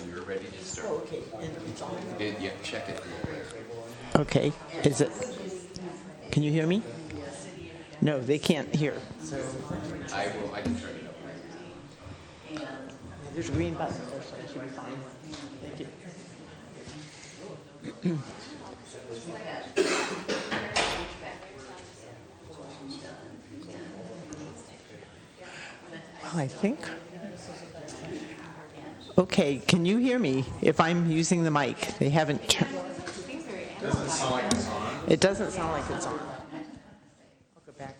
You're ready to start. Oh, okay. And it's on. Yeah, check it. Okay. Is it? Can you hear me? No, they can't hear. I can turn it up. There's a green button there, so it should be fine. Thank you. I think. Okay, can you hear me if I'm using the mic? They haven't turned. It doesn't sound like it's on. It doesn't sound like it's on. I'll go back.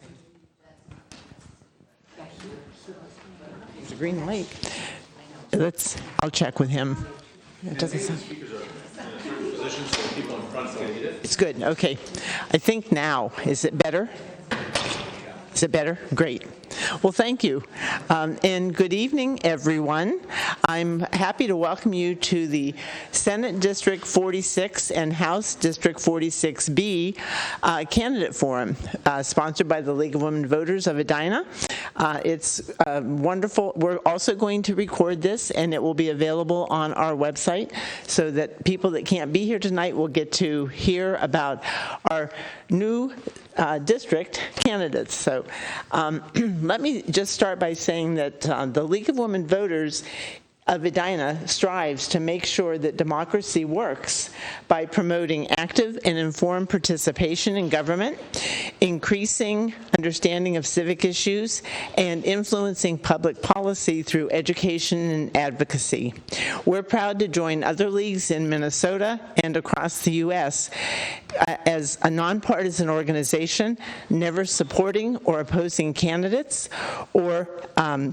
There's a green light. I'll check with him. It doesn't sound. It's good. Okay. I think now. Is it better? Is it better? Great. Well, thank you. And good evening, everyone. I'm happy to welcome you to the Senate District 46 and House District 46B Candidate Forum, sponsored by the League of Women Voters of Edina. It's wonderful. We're also going to record this, and it will be available on our website so that people that can't be here tonight will get to hear about our new district candidates. So let me just start by saying that the League of Women Voters of Edina strives to make sure that democracy works by promoting active and informed participation in government, increasing understanding of civic issues, and influencing public policy through education and advocacy. We're proud to join other leagues in Minnesota and across the U.S. As a nonpartisan organization, never supporting or opposing candidates or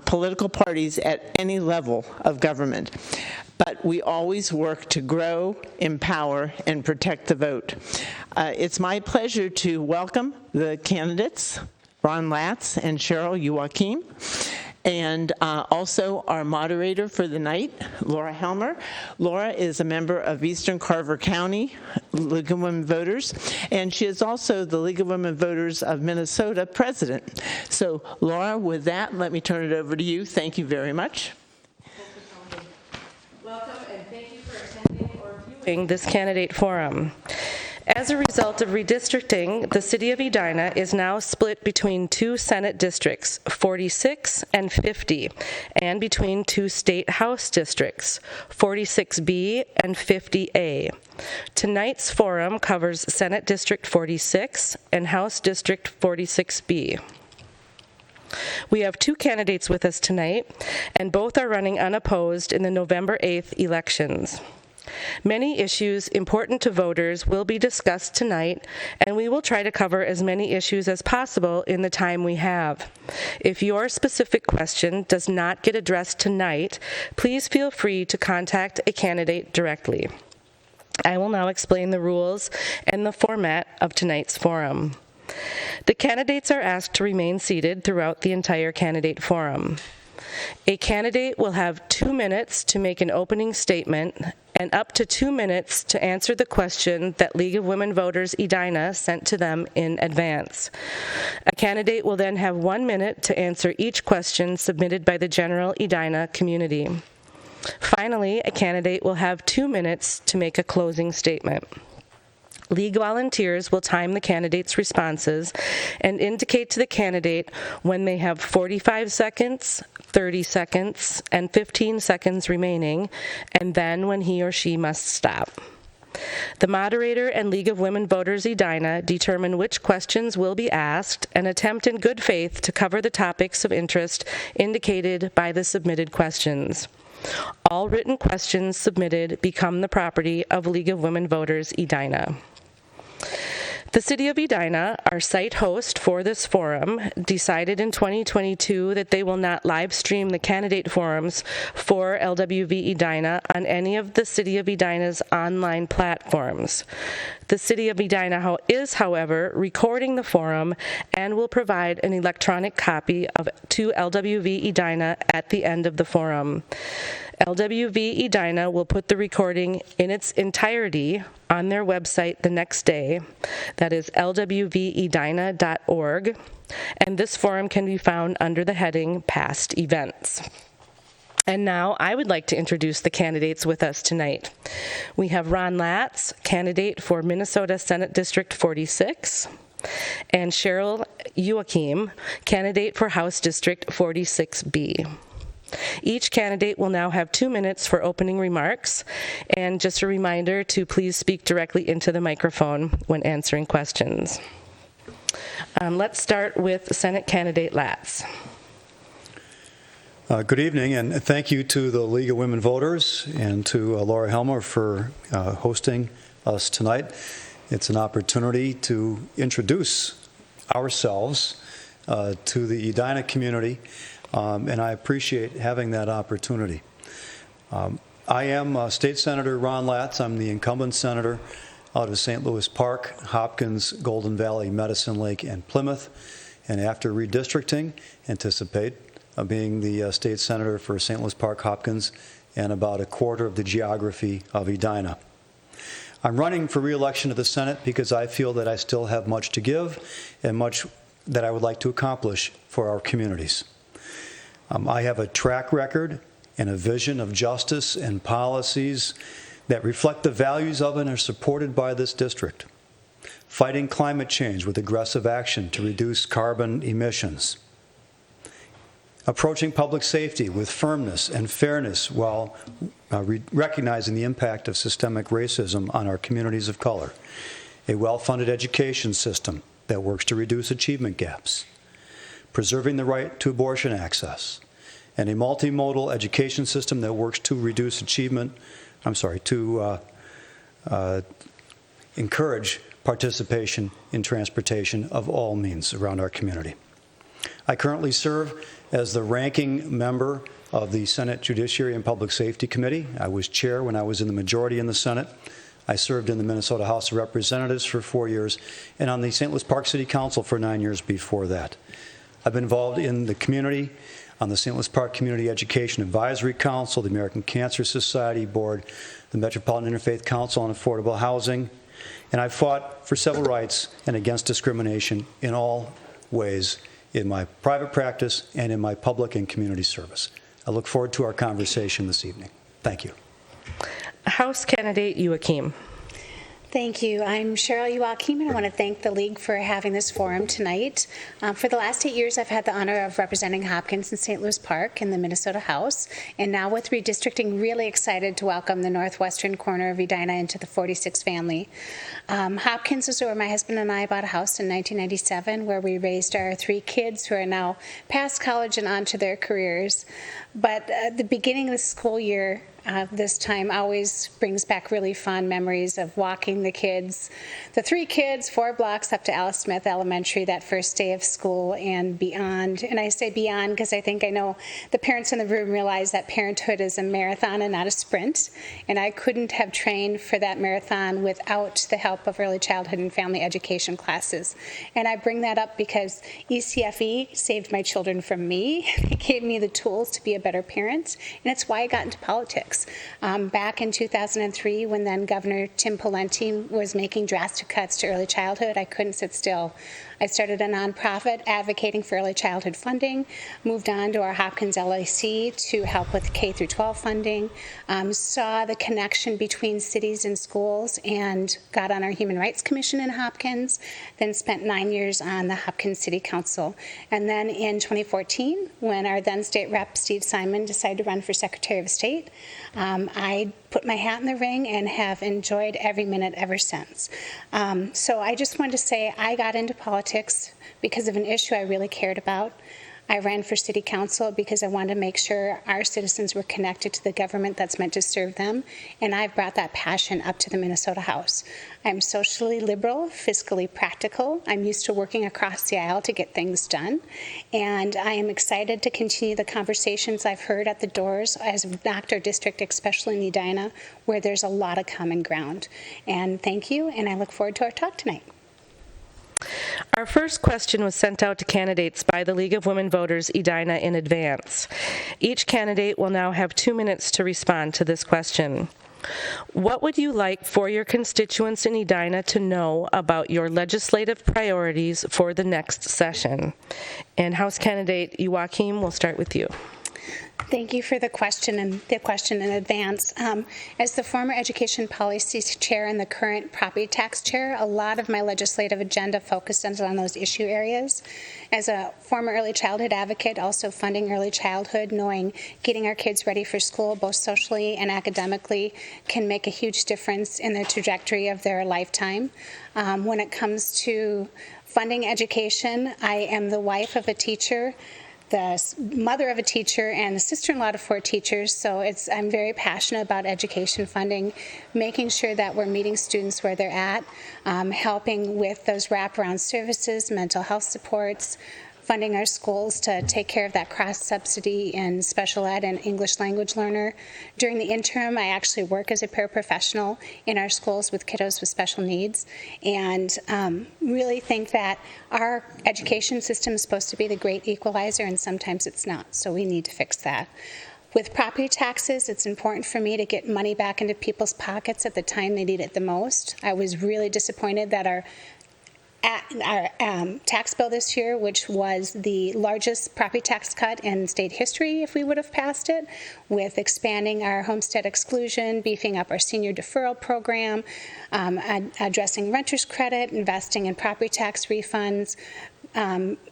political parties at any level of government. But we always work to grow, empower, and protect the vote. It's my pleasure to welcome the candidates, Latz and Cheryl Youakim, and also our moderator for the night, Laura Helmer. Laura is a member of Eastern Carver County League of Women Voters, and she is also the League of Women Voters of Minnesota president. So, Laura, with that, let me turn it over to you. Thank you very much. Welcome, and thank you for attending or viewing this candidate forum. As a result of redistricting, the city of Edina is now split between two Senate districts, 46 and 50, and between two state House districts, 46B and 50A. Tonight's forum covers Senate District 46 and House District 46B. We have two candidates with us tonight, and both are running unopposed in the November 8th elections. Many issues important to voters will be discussed tonight, and we will try to cover as many issues as possible in the time we have. If your specific question does not get addressed tonight, please feel free to contact a candidate directly. I will now explain the rules and the format of tonight's forum. The candidates are asked to remain seated throughout the entire candidate forum. A candidate will have 2 minutes to make an opening statement and up to 2 minutes to answer the question that League of Women Voters Edina sent to them in advance. A candidate will then have 1 minute to answer each question submitted by the general Edina community. Finally, a candidate will have 2 minutes to make a closing statement. League volunteers will time the candidate's responses and indicate to the candidate when they have 45 seconds, 30 seconds, and 15 seconds remaining, and then when he or she must stop. The moderator and League of Women Voters Edina determine which questions will be asked and attempt in good faith to cover the topics of interest indicated by the submitted questions. All written questions submitted become the property of League of Women Voters Edina. The City of Edina, our site host for this forum, decided in 2022 that they will not live stream the candidate forums for LWV Edina on any of the City of Edina's online platforms. The City of Edina is, however, recording the forum and will provide an electronic copy to LWV Edina at the end of the forum. LWV Edina will put the recording in its entirety on their website the next day. That is lwvedina.org. And this forum can be found under the heading Past Events. And now I would like to introduce the candidates with us tonight. We have Ron Latz, candidate for Minnesota Senate District 46, and Cheryl Youakim, candidate for House District 46B. Each candidate will now have 2 minutes for opening remarks, and just a reminder to please speak directly into the microphone when answering questions. Let's start with Senate candidate Latz. Good evening, and thank you to the League of Women Voters and to Laura Helmer for hosting us tonight. It's an opportunity to introduce ourselves to the Edina community, and I appreciate having that opportunity. I am State Senator Ron Latz. I'm the incumbent senator out of St. Louis Park, Hopkins, Golden Valley, Medicine Lake, and Plymouth, and after redistricting, anticipate being the state senator for St. Louis Park, Hopkins, and about a quarter of the geography of Edina. I'm running for re-election to the Senate because I feel that I still have much to give and much that I would like to accomplish for our communities. I have a track record and a vision of justice and policies that reflect the values of and are supported by this district. Fighting climate change with aggressive action to reduce carbon emissions. Approaching public safety with firmness and fairness while recognizing the impact of systemic racism on our communities of color. A well-funded education system that works to reduce achievement gaps. Preserving the right to abortion access. And a multimodal education system that works to reduce encourage participation in transportation of all means around our community. I currently serve as the ranking member of the Senate Judiciary and Public Safety Committee. I was chair when I was in the majority in the Senate. I served in the Minnesota House of Representatives for 4 years and on the St. Louis Park City Council for 9 years before that. I've been involved in the community on the St. Louis Park Community Education Advisory Council, the American Cancer Society Board, the Metropolitan Interfaith Council on Affordable Housing, and I've fought for civil rights and against discrimination in all ways in my private practice and in my public and community service. I look forward to our conversation this evening. Thank you. House candidate Youakim. Thank you. I'm Cheryl Youakim, and I want to thank the League for having this forum tonight. For the last 8 years, I've had the honor of representing Hopkins and St. Louis Park in the Minnesota House, and now with redistricting, really excited to welcome the northwestern corner of Edina into the 46 family. Hopkins is where my husband and I bought a house in 1997, where we raised our 3 kids who are now past college and on to their careers. But the beginning of the school year this time always brings back really fond memories of walking the kids, the 3 kids, 4 blocks up to Alice Smith Elementary that first day of school and beyond. And I say beyond because I know the parents in the room realize that parenthood is a marathon and not a sprint. And I couldn't have trained for that marathon without the help of early childhood and family education classes. And I bring that up because ECFE saved my children from me. It gave me the tools to be a better parent. And it's why I got into politics. Back in 2003, when then Governor Tim Pawlenty was making drastic cuts to early childhood, I couldn't sit still. I started a nonprofit advocating for early childhood funding, moved on to our Hopkins LIC to help with K-12 funding, saw the connection between cities and schools, and got on our Human Rights Commission in Hopkins, then spent 9 years on the Hopkins City Council. And then in 2014, when our then state rep, Steve Simon, decided to run for Secretary of State, I put my hat in the ring and have enjoyed every minute ever since. So I just wanted to say I got into politics because of an issue I really cared about. I ran for city council because I wanted to make sure our citizens were connected to the government that's meant to serve them, and I've brought that passion up to the Minnesota House. I'm socially liberal, fiscally practical. I'm used to working across the aisle to get things done, and I am excited to continue the conversations I've heard at the doors as we've knocked our district, especially in Edina, where there's a lot of common ground. And thank you, and I look forward to our talk tonight. Our first question was sent out to candidates by the League of Women Voters, Edina, in advance. Each candidate will now have 2 minutes to respond to this question. What would you like for your constituents in Edina to know about your legislative priorities for the next session? And House Candidate Youakim, we'll start with you. Thank you for the question and the question in advance. As the former Education Policy Chair and the current Property Tax Chair, a lot of my legislative agenda focuses on those issue areas. As a former early childhood advocate, also funding early childhood, knowing getting our kids ready for school, both socially and academically, can make a huge difference in the trajectory of their lifetime. When it comes to funding education, I am the wife of a teacher, the mother of a teacher, and the sister-in-law to 4 teachers, so I'm very passionate about education funding, making sure that we're meeting students where they're at, helping with those wraparound services, mental health supports, funding our schools to take care of that cross-subsidy in special ed and English language learner. During the interim, I actually work as a paraprofessional in our schools with kiddos with special needs, and really think that our education system is supposed to be the great equalizer, and sometimes it's not, so we need to fix that. With property taxes, it's important for me to get money back into people's pockets at the time they need it the most. I was really disappointed that our tax bill this year, which was the largest property tax cut in state history if we would have passed it, with expanding our homestead exclusion, beefing up our senior deferral program, addressing renter's credit, investing in property tax refunds,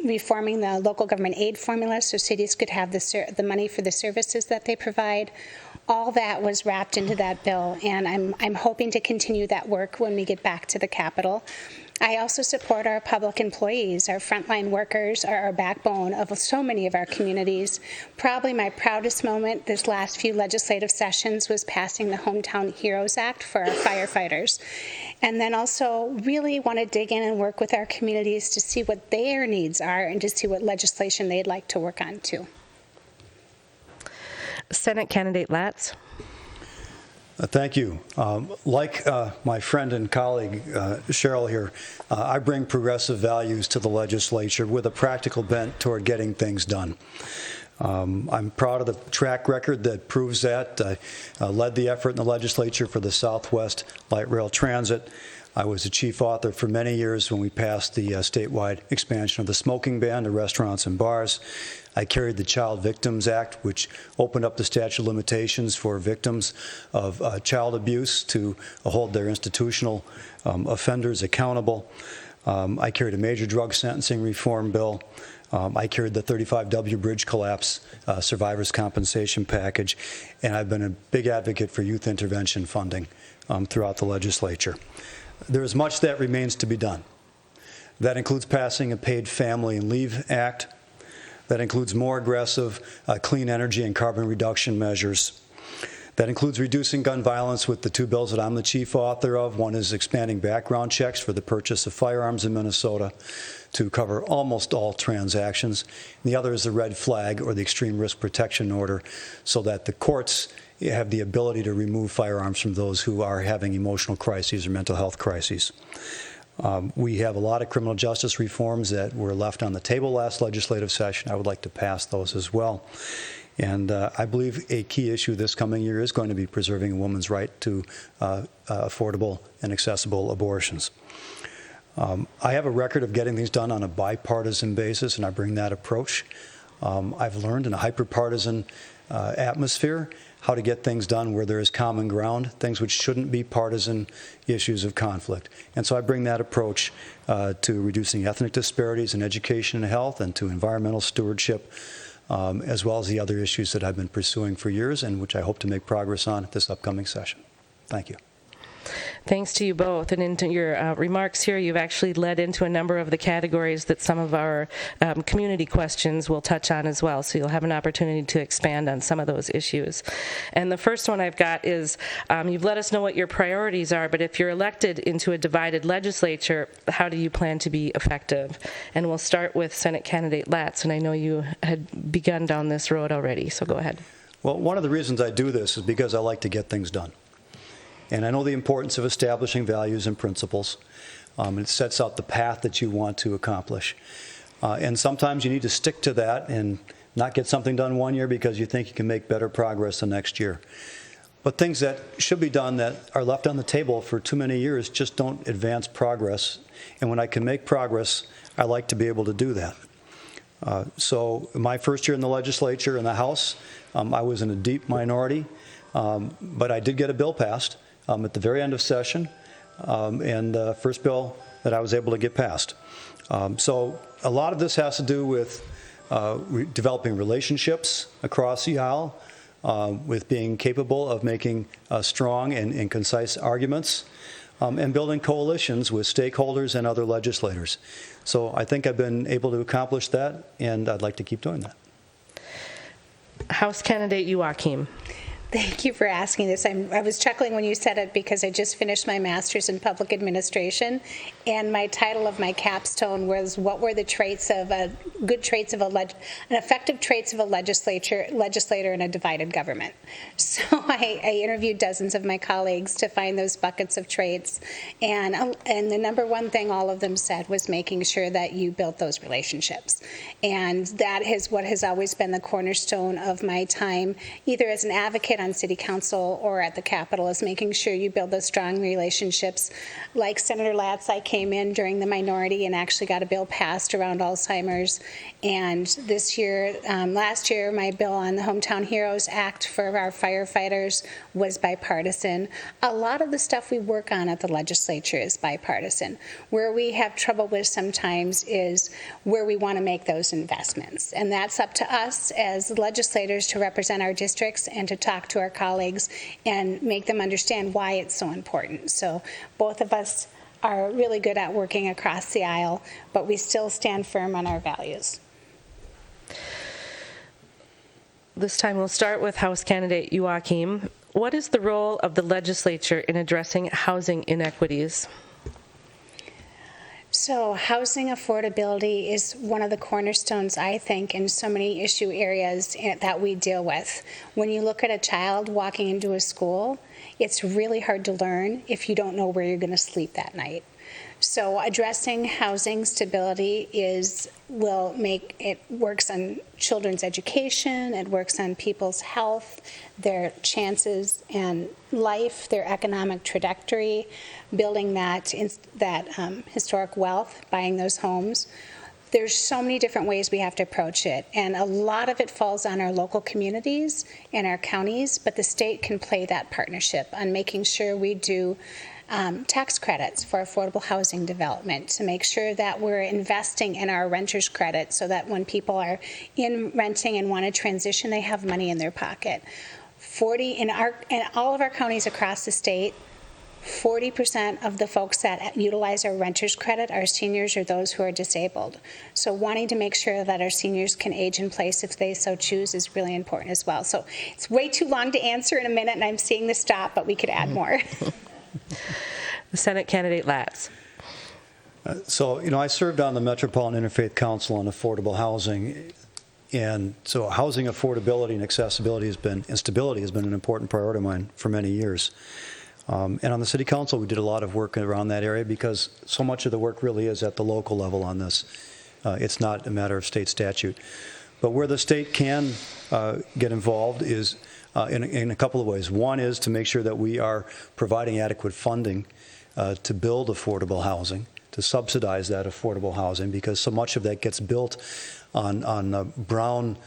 reforming the local government aid formula so cities could have the money for the services that they provide. All that was wrapped into that bill, and I'm hoping to continue that work when we get back to the Capitol. I also support our public employees. Our frontline workers are our backbone of so many of our communities. Probably my proudest moment this last few legislative sessions was passing the Hometown Heroes Act for our firefighters. And then also really want to dig in and work with our communities to see what their needs are and to see what legislation they'd like to work on too. Senate Candidate Latz. Thank you. Like my friend and colleague, Cheryl here, I bring progressive values to the legislature with a practical bent toward getting things done. I'm proud of the track record that proves that. I led the effort in the legislature for the Southwest Light Rail Transit. I was the chief author for many years when we passed the statewide expansion of the smoking ban to restaurants and bars. I carried the Child Victims Act, which opened up the statute of limitations for victims of child abuse to hold their institutional offenders accountable. I carried a major drug sentencing reform bill. I carried the 35W bridge collapse survivors compensation package, and I've been a big advocate for youth intervention funding throughout the legislature. There is much that remains to be done. That includes passing a Paid Family and Leave Act. That includes more aggressive clean energy and carbon reduction measures. That includes reducing gun violence with the 2 bills that I'm the chief author of. One is expanding background checks for the purchase of firearms in Minnesota to cover almost all transactions. And the other is the red flag, or the extreme risk protection order, so that the courts have the ability to remove firearms from those who are having emotional crises or mental health crises. We have a lot of criminal justice reforms that were left on the table last legislative session. I would like to pass those as well. And I believe a key issue this coming year is going to be preserving a woman's right to affordable and accessible abortions. I have a record of getting things done on a bipartisan basis, and I bring that approach. I've learned in a hyper-partisan atmosphere how to get things done where there is common ground, things which shouldn't be partisan issues of conflict. And so I bring that approach to reducing ethnic disparities in education and health, and to environmental stewardship, as well as the other issues that I've been pursuing for years and which I hope to make progress on at this upcoming session. Thank you. Thanks to you both. And into your remarks here, you've actually led into a number of the categories that some of our community questions will touch on as well. So you'll have an opportunity to expand on some of those issues. And the first one I've got is, you've let us know what your priorities are, but if you're elected into a divided legislature, how do you plan to be effective? And we'll start with Senate Candidate Latz, and I know you had begun down this road already, so go ahead. Well, one of the reasons I do this is because I like to get things done. And I know the importance of establishing values and principles. It sets out the path that you want to accomplish. And sometimes you need to stick to that and not get something done one year because you think you can make better progress the next year. But things that should be done that are left on the table for too many years just don't advance progress. And when I can make progress, I like to be able to do that. So my first year in the legislature in the House, I was in a deep minority, but I did get a bill passed at the very end of session, and the first bill that I was able to get passed. So a lot of this has to do with developing relationships across the aisle, with being capable of making strong and concise arguments, and building coalitions with stakeholders and other legislators. So I think I've been able to accomplish that, and I'd like to keep doing that. House candidate Youakim. Thank you for asking this. I was chuckling when you said it because I just finished my master's in public administration, and my title of my capstone was "What were the traits of an effective traits of a legislator in a divided government?" So I interviewed dozens of my colleagues to find those buckets of traits, and the number one thing all of them said was making sure that you built those relationships, and that is what has always been the cornerstone of my time, either as an advocate on city council or at the Capitol, is making sure you build those strong relationships. Like Senator Latz, I came in during the minority and actually got a bill passed around Alzheimer's. And this year, last year, my bill on the Hometown Heroes Act for our firefighters was bipartisan. A lot of the stuff we work on at the legislature is bipartisan. Where we have trouble with sometimes is where we want to make those investments. And that's up to us as legislators to represent our districts and to talk to our colleagues and make them understand why it's so important. So both of us are really good at working across the aisle, but we still stand firm on our values. This time we'll start with House candidate Youakim. What is the role of the legislature in addressing housing inequities? So housing affordability is one of the cornerstones, I think, in so many issue areas that we deal with. When you look at a child walking into a school, it's really hard to learn if you don't know where you're going to sleep that night. So addressing housing stability will make it works on children's education, it works on people's health, their chances and life, their economic trajectory, building that historic wealth, buying those homes. There's so many different ways we have to approach it, and a lot of it falls on our local communities and our counties, but the state can play that partnership on making sure we do tax credits for affordable housing development, to make sure that we're investing in our renters credit so that when people are in renting and want to transition, they have money in their pocket. In all of our counties across the state, 40% of the folks that utilize our renters credit are seniors or those who are disabled. So wanting to make sure that our seniors can age in place if they so choose is really important as well. So it's way too long to answer in a minute, and I'm seeing the stop, but we could add more. The Senate candidate Latz. So, I served on the Metropolitan Interfaith Council on Affordable Housing, and so housing affordability and accessibility and stability has been an important priority of mine for many years. And on the City Council, we did a lot of work around that area because so much of the work really is at the local level on this. It's not a matter of state statute. But where the state can get involved is in a couple of ways. One is to make sure that we are providing adequate funding to build affordable housing, to subsidize that affordable housing, because so much of that gets built on brown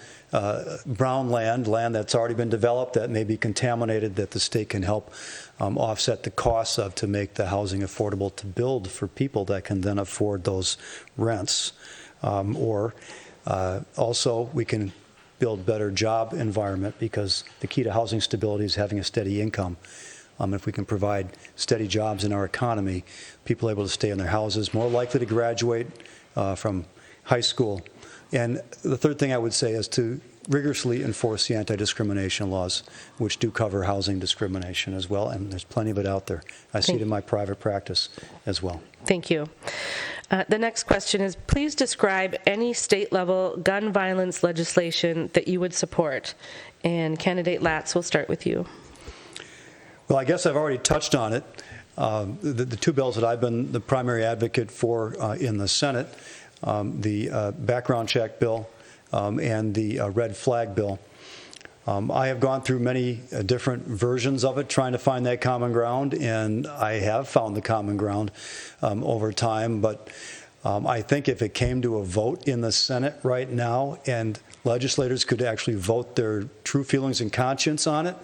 land that's already been developed, that may be contaminated, that the state can help offset the costs of to make the housing affordable to build for people that can then afford those rents. Also, we can build better job environment, because the key to housing stability is having a steady income. If we can provide steady jobs in our economy, people are able to stay in their houses, more likely to graduate from high school. And the third thing I would say is to rigorously enforce the anti-discrimination laws, which do cover housing discrimination as well, and there's plenty of it out there. I see it in my private practice as well. Thank you. The next question is, please describe any state-level gun violence legislation that you would support. And candidate Latz, we'll start with you. Well, I guess I've already touched on it. The two bills that I've been the primary advocate for in the Senate, the background check bill and the red flag bill. I have gone through many different versions of it, trying to find that common ground, and I have found the common ground over time. But I think if it came to a vote in the Senate right now and legislators could actually vote their true feelings and conscience on it,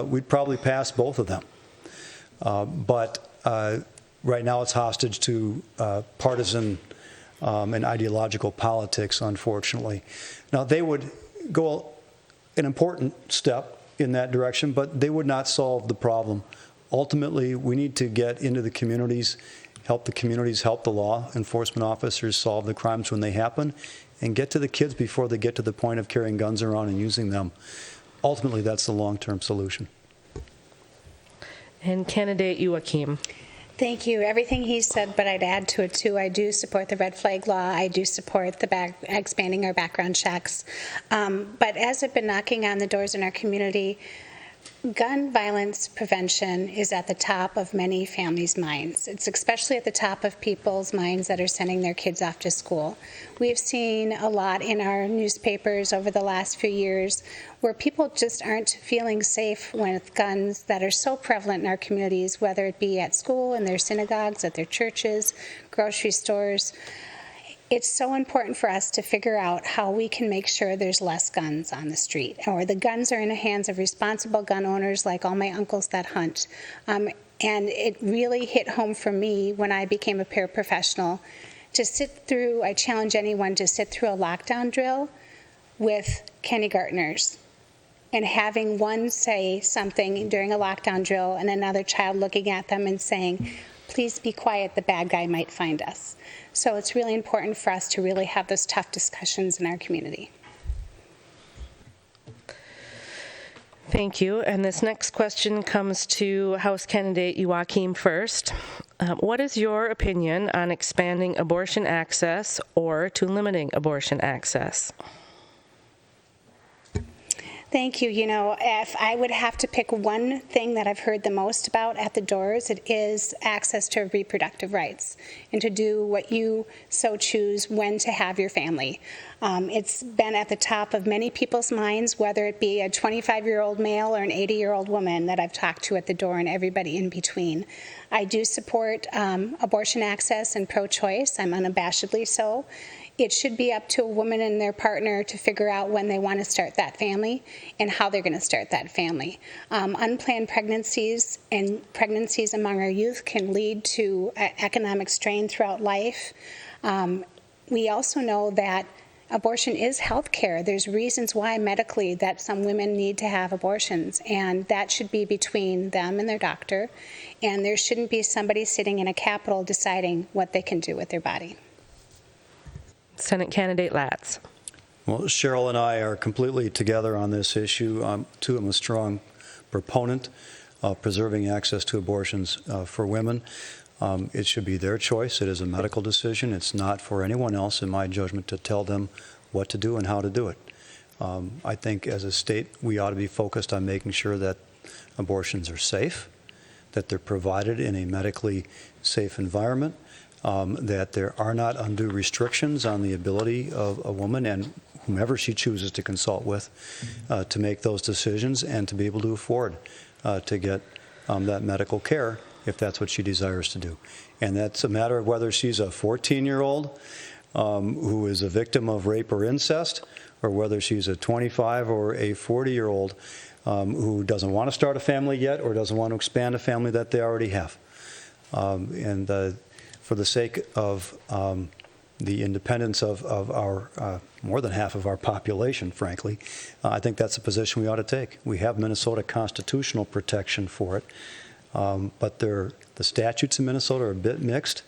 we'd probably pass both of them. But right now it's hostage to partisan and ideological politics, unfortunately. Now, they would go an important step in that direction, but they would not solve the problem. Ultimately, we need to get into the communities, help the law enforcement officers solve the crimes when they happen, and get to the kids before they get to the point of carrying guns around and using them. Ultimately, that's the long-term solution. And candidate Youakim. Thank you. Everything he said, but I'd add to it too. I do support the red flag law. I do support the expanding our background checks. But as I've been knocking on the doors in our community, gun violence prevention is at the top of many families' minds. It's especially at the top of people's minds that are sending their kids off to school. We've seen a lot in our newspapers over the last few years where people just aren't feeling safe with guns that are so prevalent in our communities, whether it be at school, in their synagogues, at their churches, grocery stores. It's so important for us to figure out how we can make sure there's less guns on the street, or the guns are in the hands of responsible gun owners like all my uncles that hunt. And it really hit home for me when I became a paraprofessional to sit through, I challenge anyone to sit through a lockdown drill with kindergartners and having one say something during a lockdown drill and another child looking at them and saying, please be quiet, the bad guy might find us. So it's really important for us to really have those tough discussions in our community. Thank you. And this next question comes to House candidate Youakim first. What is your opinion on expanding abortion access or to limiting abortion access? Thank you. You know, if I would have to pick one thing that I've heard the most about at the doors, it is access to reproductive rights and to do what you so choose when to have your family. It's been at the top of many people's minds, whether it be a 25-year-old male or an 80-year-old woman that I've talked to at the door and everybody in between. I do support abortion access and pro-choice. I'm unabashedly so. It should be up to a woman and their partner to figure out when they want to start that family and how they're going to start that family. Unplanned pregnancies and pregnancies among our youth can lead to economic strain throughout life. We also know that abortion is health care. There's reasons why medically that some women need to have abortions, and that should be between them and their doctor, and there shouldn't be somebody sitting in a Capitol deciding what they can do with their body. Senate candidate Latz. Well, Cheryl and I are completely together on this issue. Too, I'm a strong proponent of preserving access to abortions for women. It should be their choice. It is a medical decision. It's not for anyone else, in my judgment, to tell them what to do and how to do it. I think as a state, we ought to be focused on making sure that abortions are safe, that they're provided in a medically safe environment, that there are not undue restrictions on the ability of a woman and whomever she chooses to consult with to make those decisions and to be able to afford to get that medical care if that's what she desires to do. And that's a matter of whether she's a 14-year-old who is a victim of rape or incest, or whether she's a 25 or a 40-year-old who doesn't want to start a family yet or doesn't want to expand a family that they already have. For the sake of the independence of our more than half of our population, frankly, I think that's a position we ought to take. We have Minnesota constitutional protection for it, but the statutes in Minnesota are a bit mixed,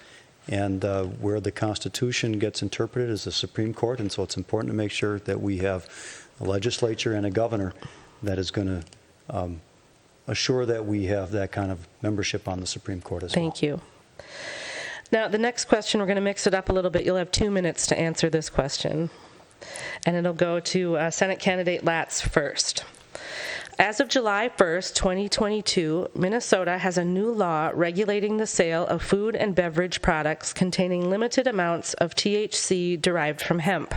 and where the Constitution gets interpreted is the Supreme Court, and so it's important to make sure that we have a legislature and a governor that is going to assure that we have that kind of membership on the Supreme Court as well. Thank you. Now, the next question, we're going to mix it up a little bit. You'll have 2 minutes to answer this question. And it'll go to Senate candidate Latz first. As of July 1st, 2022, Minnesota has a new law regulating the sale of food and beverage products containing limited amounts of THC derived from hemp.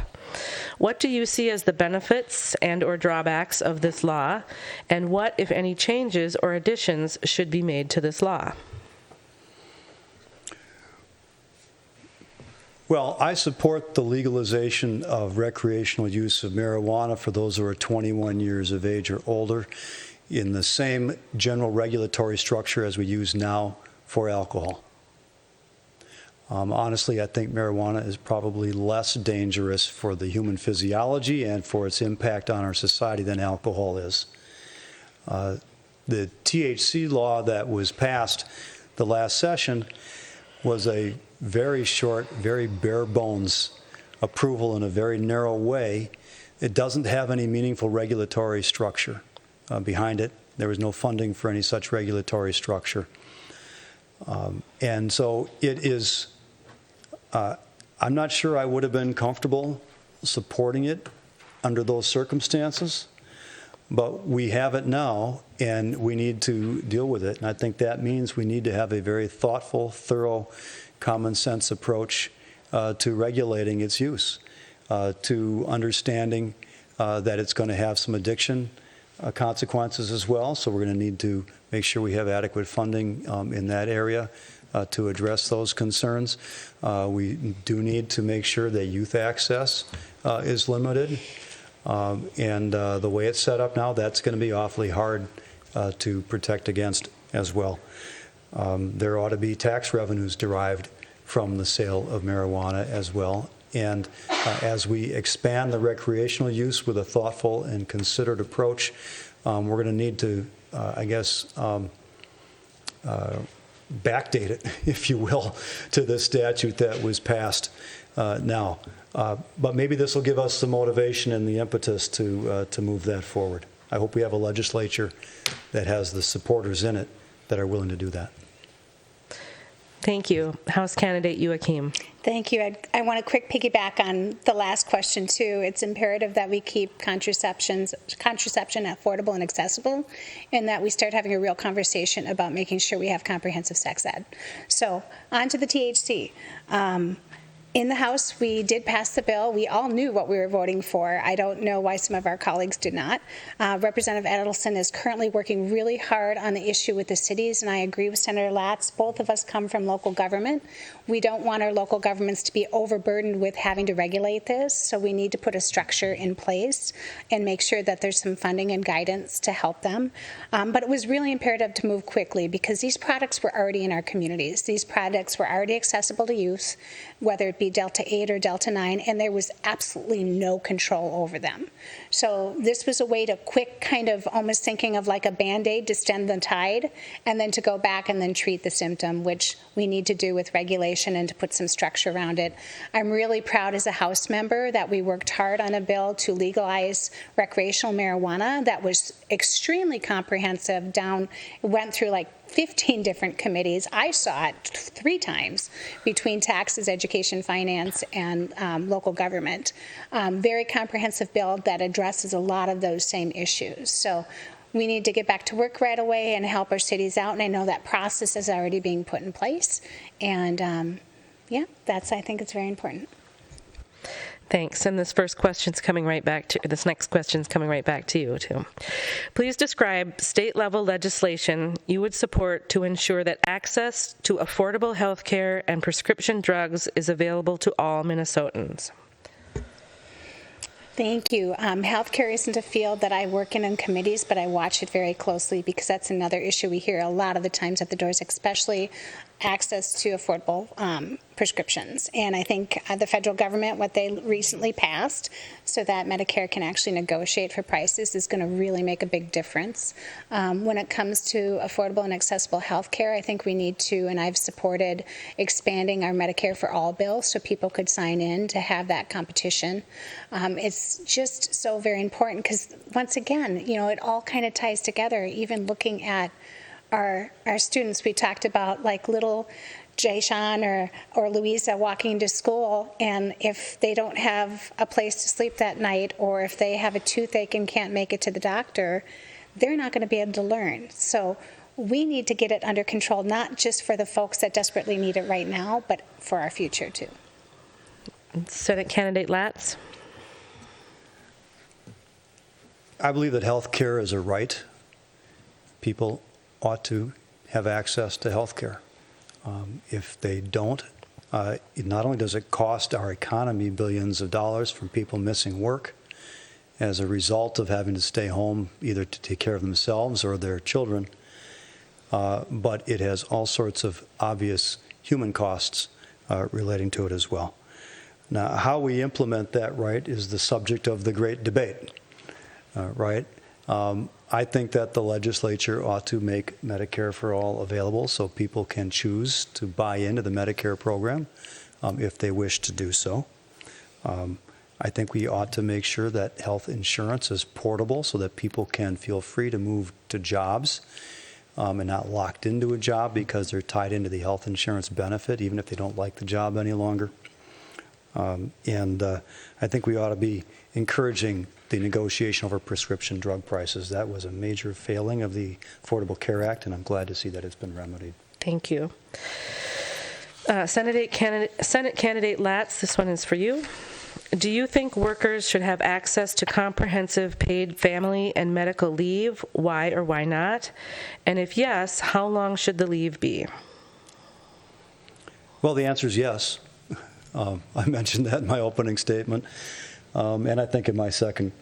What do you see as the benefits and/or drawbacks of this law, and what, if any, changes or additions should be made to this law? Well, I support the legalization of recreational use of marijuana for those who are 21 years of age or older in the same general regulatory structure as we use now for alcohol. Honestly, I think marijuana is probably less dangerous for the human physiology and for its impact on our society than alcohol is. The THC law that was passed the last session was a very short, very bare bones approval in a very narrow way. It doesn't have any meaningful regulatory structure behind it. There was no funding for any such regulatory structure. And so it is, I'm not sure I would have been comfortable supporting it under those circumstances, but we have it now and we need to deal with it. And I think that means we need to have a very thoughtful, thorough, common sense approach to regulating its use, to understanding that it's going to have some addiction consequences as well. So we're going to need to make sure we have adequate funding in that area to address those concerns. We do need to make sure that youth access is limited. And the way it's set up now, that's going to be awfully hard to protect against as well. There ought to be tax revenues derived from the sale of marijuana as well. And as we expand the recreational use with a thoughtful and considered approach, we're going to need to, backdate it, if you will, to the statute that was passed now. But maybe this will give us the motivation and the impetus to move that forward. I hope we have a legislature that has the supporters in it that are willing to do that. Thank you. House Candidate Youakim. Thank you. I want to quick piggyback on the last question, too. It's imperative that we keep contraception affordable and accessible, and that we start having a real conversation about making sure we have comprehensive sex ed. So, on to the THC. In the House, we did pass the bill. We all knew what we were voting for. I don't know why some of our colleagues did not. Representative Edelson is currently working really hard on the issue with the cities, and I agree with Senator Latz. Both of us come from local government. We don't want our local governments to be overburdened with having to regulate this, so we need to put a structure in place and make sure that there's some funding and guidance to help them. But it was really imperative to move quickly because these products were already in our communities. These products were already accessible to youth, whether it be Delta 8 or Delta 9, and there was absolutely no control over them. So this was a way to quick kind of almost thinking of like a Band-Aid to stem the tide, and then to go back and then treat the symptom, which we need to do with regulation and to put some structure around it. I'm really proud as a House member that we worked hard on a bill to legalize recreational marijuana that was extremely comprehensive, went through like 15 different committees. I saw it 3 times between taxes, education, finance, and local government. Very comprehensive bill that addresses a lot of those same issues. So we need to get back to work right away and help our cities out. And I know that process is already being put in place. And I think it's very important. Thanks. And this next question's coming right back to you, too. Please describe state-level legislation you would support to ensure that access to affordable health care and prescription drugs is available to all Minnesotans. Thank you. Healthcare isn't a field that I work in committees, but I watch it very closely because that's another issue we hear a lot of the times at the doors, especially access to affordable prescriptions. And I think the federal government, what they recently passed so that Medicare can actually negotiate for prices is going to really make a big difference. When it comes to affordable and accessible health care, I think we need to, and I've supported expanding our Medicare for All bill so people could sign in to have that competition. It's just so very important because, once again, it all kind of ties together, even looking at our students. We talked about like little Jay-Sean or Louisa walking to school, and if they don't have a place to sleep that night, or if they have a toothache and can't make it to the doctor, they're not going to be able to learn. So we need to get it under control, not just for the folks that desperately need it right now, but for our future too. Senate Candidate Latz. I believe that health care is a right. People ought to have access to health care. If they don't, not only does it cost our economy billions of dollars from people missing work as a result of having to stay home either to take care of themselves or their children, but it has all sorts of obvious human costs relating to it as well. Now, how we implement that right is the subject of the great debate, right? I think that the legislature ought to make Medicare for all available so people can choose to buy into the Medicare program if they wish to do so. I think we ought to make sure that health insurance is portable so that people can feel free to move to jobs and not locked into a job because they're tied into the health insurance benefit, even if they don't like the job any longer. I think we ought to be encouraging the negotiation over prescription drug prices. That was a major failing of the Affordable Care Act, and I'm glad to see that it's been remedied. Thank you. Senate Candidate Latz, this one is for you. Do you think workers should have access to comprehensive paid family and medical leave? Why or why not? And if yes, how long should the leave be? Well, the answer is yes. I mentioned that in my opening statement, and I think in my second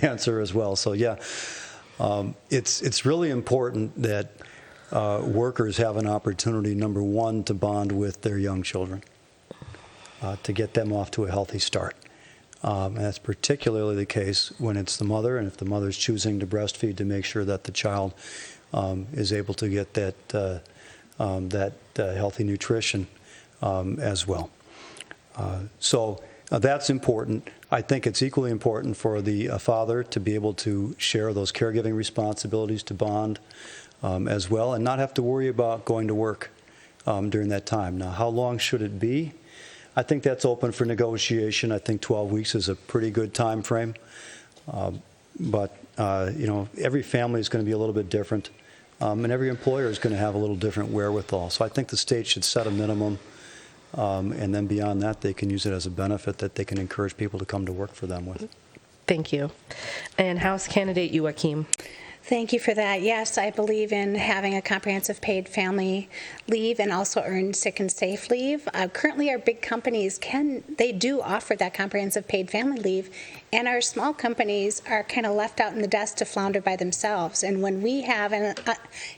answer as well. So yeah, it's really important that workers have an opportunity, number one, to bond with their young children, to get them off to a healthy start. And that's particularly the case when it's the mother, and if the mother's choosing to breastfeed, to make sure that the child is able to get that healthy nutrition as well. So that's important. I think it's equally important for the father to be able to share those caregiving responsibilities, to bond as well, and not have to worry about going to work during that time. Now, how long should it be? I think that's open for negotiation. I think 12 weeks is a pretty good time frame. But every family is going to be a little bit different, and every employer is going to have a little different wherewithal. So I think the state should set a minimum. And then beyond that, they can use it as a benefit that they can encourage people to come to work for them with. Thank you. And House Candidate Youakim. Thank you for that. Yes, I believe in having a comprehensive paid family leave and also earned sick and safe leave. Currently, our big companies do offer that comprehensive paid family leave, and our small companies are kind of left out in the dust to flounder by themselves. And when we have a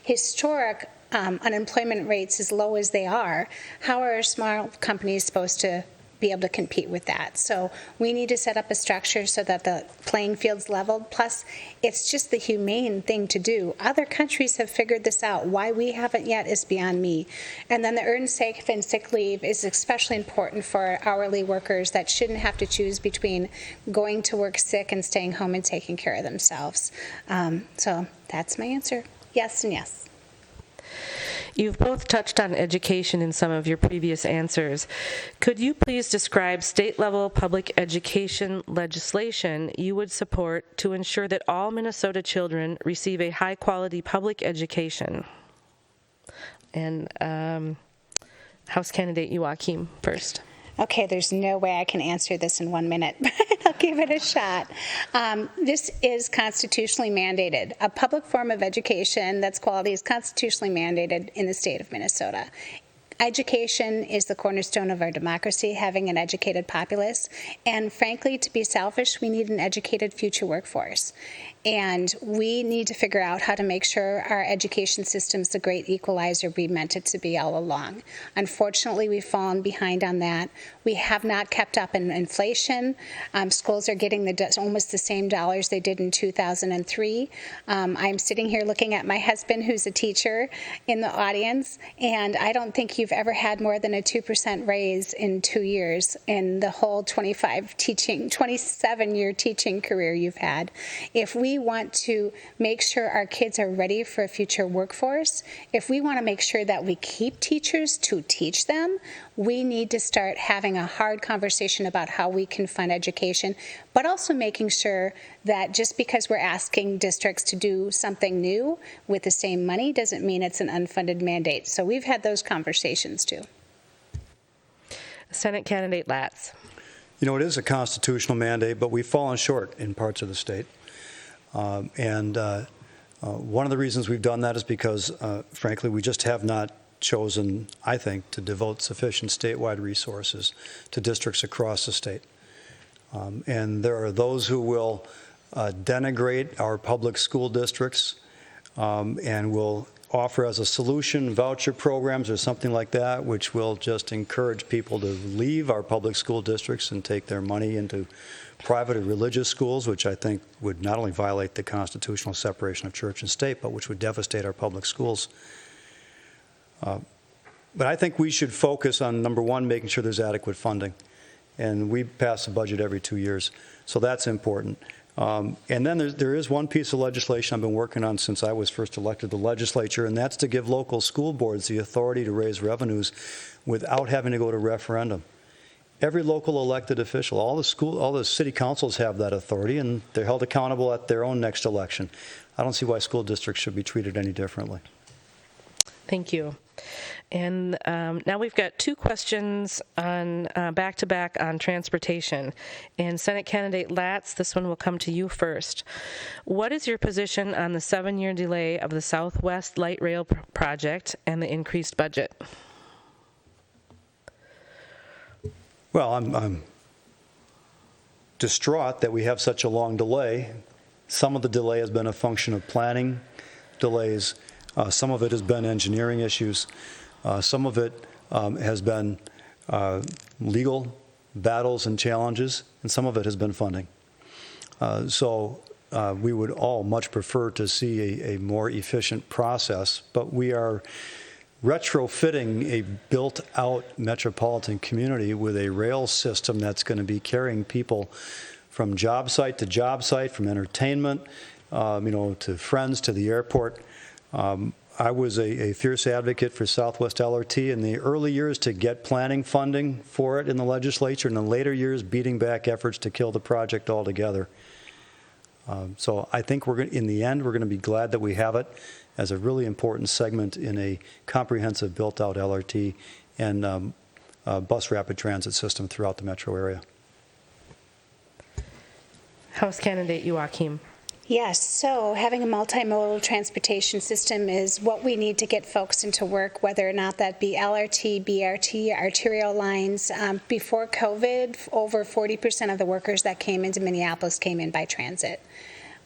historic unemployment rates as low as they are, how are small companies supposed to be able to compete with that? So we need to set up a structure so that the playing field's leveled. Plus, it's just the humane thing to do. Other countries have figured this out. Why we haven't yet is beyond me. And then the earned safe and sick leave is especially important for hourly workers that shouldn't have to choose between going to work sick and staying home and taking care of themselves. So that's my answer. Yes and yes. You've both touched on education in some of your previous answers. Could you please describe state-level public education legislation you would support to ensure that all Minnesota children receive a high-quality public education? And House Candidate Youakim first. Okay, there's no way I can answer this in 1 minute, but I'll give it a shot. This is constitutionally mandated. A public form of education that's quality is constitutionally mandated in the state of Minnesota. Education is the cornerstone of our democracy, having an educated populace. And frankly, to be selfish, we need an educated future workforce. And we need to figure out how to make sure our education system's the great equalizer we meant it to be all along. Unfortunately, we've fallen behind on that. We have not kept up in inflation. Schools are getting almost the same dollars they did in 2003. I'm sitting here looking at my husband, who's a teacher, in the audience, and I don't think you've ever had more than a 2% raise in 2 years in the whole 27-year teaching career you've had. If we we want to make sure our kids are ready for a future workforce, if we want to make sure that we keep teachers to teach them, we need to start having a hard conversation about how we can fund education, but also making sure that just because we're asking districts to do something new with the same money doesn't mean it's an unfunded mandate. So we've had those conversations too. Senate candidate Latz. You know, it is a constitutional mandate, but we've fallen short in parts of the state. One of the reasons we've done that is because, frankly, we just have not chosen, I think, to devote sufficient statewide resources to districts across the state. And there are those who will denigrate our public school districts and will offer as a solution voucher programs or something like that, which will just encourage people to leave our public school districts and take their money into private or religious schools, which I think would not only violate the constitutional separation of church and state, but which would devastate our public schools. But I think we should focus on, number one, making sure there's adequate funding. And we pass the budget every 2 years, so that's important. And then there is one piece of legislation I've been working on since I was first elected to the legislature, and that's to give local school boards the authority to raise revenues without having to go to referendum. Every local elected official, all the city councils have that authority, and they're held accountable at their own next election. I don't see why school districts should be treated any differently. Thank you. And now we've got two questions on back-to-back on transportation. And Senate candidate Latz, this one will come to you first. What is your position on the 7-year delay of the Southwest Light Rail project and the increased budget? Well, I'm distraught that we have such a long delay. Some of the delay has been a function of planning delays. Some of it has been engineering issues. Some of it has been legal battles and challenges, and some of it has been funding. So we would all much prefer to see a more efficient process, but we are retrofitting a built-out metropolitan community with a rail system that's going to be carrying people from job site to job site, from entertainment, to friends, to the airport. I was a fierce advocate for Southwest LRT in the early years to get planning funding for it in the legislature, and in the later years beating back efforts to kill the project altogether. So I think in the end, we're going to be glad that we have it as a really important segment in a comprehensive built-out LRT and bus rapid transit system throughout the metro area. House candidate Youakim. Yes, so having a multimodal transportation system is what we need to get folks into work, whether or not that be LRT, BRT, arterial lines. Before COVID, over 40% of the workers that came into Minneapolis came in by transit.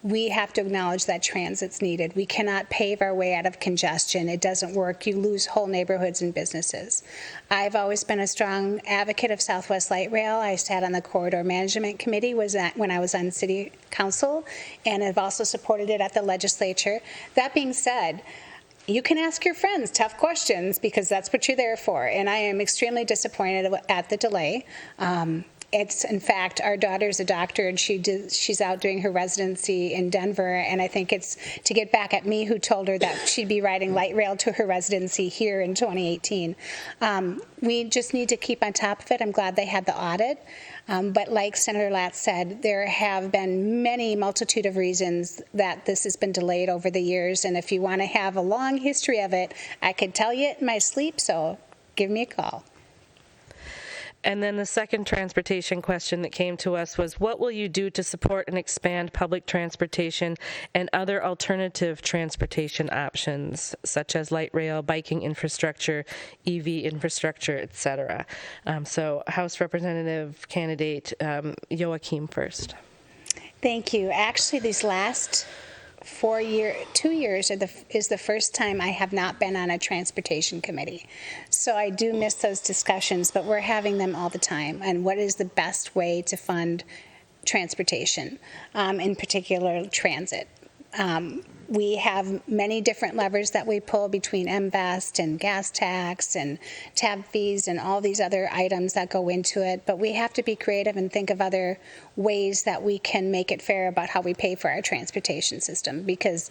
We have to acknowledge that transit's needed. We cannot pave our way out of congestion. It doesn't work. You lose whole neighborhoods and businesses. I've always been a strong advocate of Southwest Light Rail. I sat on the Corridor Management Committee when I was on City Council, and I've also supported it at the legislature. That being said, you can ask your friends tough questions because that's what you're there for, and I am extremely disappointed at the delay. It's, in fact, our daughter's a doctor, and she's out doing her residency in Denver, and I think it's to get back at me who told her that she'd be riding light rail to her residency here in 2018. We just need to keep on top of it. I'm glad they had the audit. But like Senator Latz said, there have been many multitude of reasons that this has been delayed over the years, and if you want to have a long history of it, I could tell you it in my sleep, so give me a call. And then the second transportation question that came to us was, what will you do to support and expand public transportation and other alternative transportation options, such as light rail, biking infrastructure, EV infrastructure, et cetera? So House Representative candidate Youakim first. Thank you. Actually, these last 2 years is the first time I have not been on a transportation committee. So I do miss those discussions, but we're having them all the time. And what is the best way to fund transportation, in particular transit? We have many different levers that we pull between MVEST and gas tax and tab fees and all these other items that go into it. But we have to be creative and think of other ways that we can make it fair about how we pay for our transportation system. Because,